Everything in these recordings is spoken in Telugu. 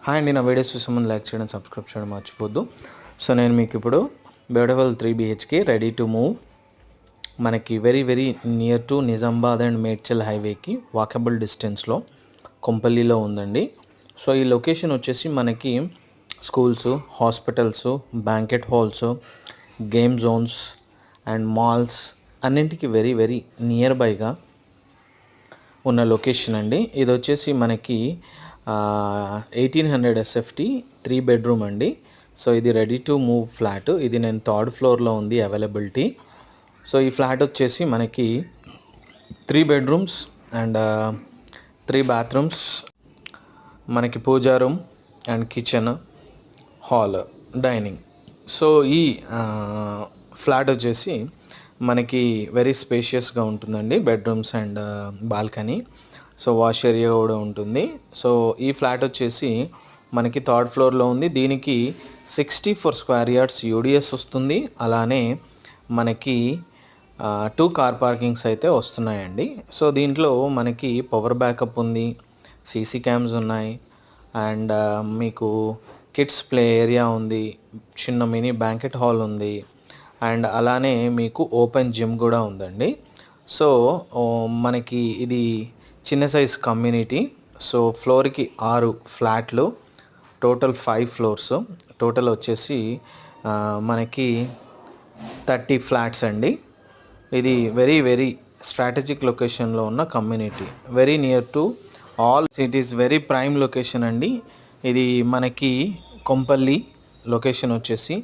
హాయ్ అండి, నా వీడియోస్ చూసే ముందు లైక్ చేయడం, సబ్స్క్రైబ్ చేయడం మర్చిపోద్దు. సో నేను మీకు ఇప్పుడు beautiful 3 BHK ready to move, మనకి very very near to Nizamabad and Medchal హైవేకి వాకబుల్ డిస్టెన్స్లో కొంపల్లిలో ఉందండి. సో ఈ లొకేషన్ వచ్చేసి మనకి schools, hospitals, banquet halls, game zones and malls అన్నింటికి వెరీ వెరీ నియర్ బైగా ఉన్న లొకేషన్ అండి. ఇది వచ్చేసి మనకి 1800 SFT 3 బెడ్రూమ్ అండి. సో ఇది రెడీ టు మూవ్ ఫ్లాట్. ఇది నేను 3rd ఫ్లోర్లో ఉంది అవైలబిలిటీ. సో ఈ ఫ్లాట్ వచ్చేసి మనకి 3 బెడ్రూమ్స్ అండ్ 3 బాత్రూమ్స్, మనకి puja room and kitchen, hall, dining. So ఈ ఫ్లాట్ వచ్చేసి మనకి వెరీ స్పేషియస్గా ఉంటుందండి. Bedrooms and balcony, so wash area కూడా ఉంటుంది. సో ఈ ఫ్లాట్ వచ్చేసి మనకి 3rd ఫ్లోర్లో ఉంది. దీనికి 64 స్క్వేర్ యార్డ్స్ యూడిఎస్ వస్తుంది. అలానే మనకి 2 కార్ పార్కింగ్స్ అయితే వస్తున్నాయండి. సో దీంట్లో మనకి పవర్ బ్యాకప్ ఉంది, సీసీ క్యామ్స్ ఉన్నాయి అండ్ మీకు కిడ్స్ ప్లే ఏరియా ఉంది, చిన్న మినీ బ్యాంకెట్ హాల్ ఉంది అండ్ అలానే మీకు ఓపెన్ జిమ్ కూడా ఉందండి. సో మనకి ఇది చిన్న సైజ్ కమ్యూనిటీ. సో ఫ్లోర్కి 6 ఫ్లాట్లు, టోటల్ 5 ఫ్లోర్స్, టోటల్ వచ్చేసి మనకి 30 ఫ్లాట్స్ అండి. ఇది వెరీ వెరీ స్ట్రాటజిక్ లొకేషన్లో ఉన్న community, very near to all cities, very prime location అండి. ఇది మనకి కొంపల్లి లొకేషన్ వచ్చేసి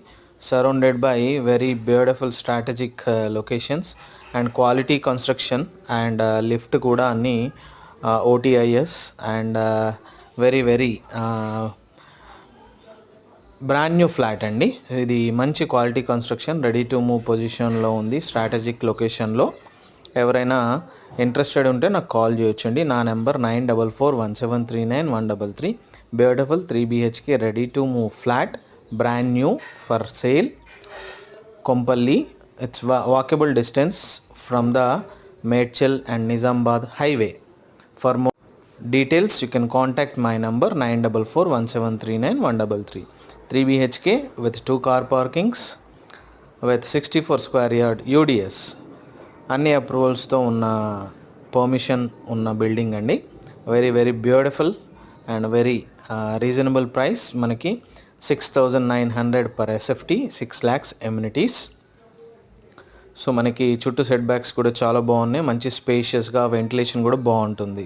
surrounded by very beautiful strategic locations and quality construction and lift కూడా అన్నీ OTIS and very very brand new flat అండి. ఇది మంచి quality construction, ready to move పొజిషన్లో ఉంది, స్ట్రాటజిక్ లొకేషన్లో. ఎవరైనా ఇంట్రెస్టెడ్ ఉంటే నాకు కాల్ చేయొచ్చండి. నా number 9417391133. Beautiful 3 BHK ready to move flat, brand new for sale, Kompally. It's walkable distance from the Medchal and Nizamabad highway. For more details, you can contact my number 9417391133. 3 BHK with 2 car parkings with 64 square yard UDS. అన్ని అప్రూవల్స్తో ఉన్న పర్మిషన్ ఉన్న బిల్డింగ్ అండి. Very very beautiful and very reasonable price. మనకి 6900 per SFT, 6 lakhs amenities. So మనకి చుట్టూ సెట్ బ్యాక్స్ కూడా చాలా బాగున్నాయి, మంచి స్పేషియస్గా, వెంటిలేషన్ కూడా బాగుంటుంది.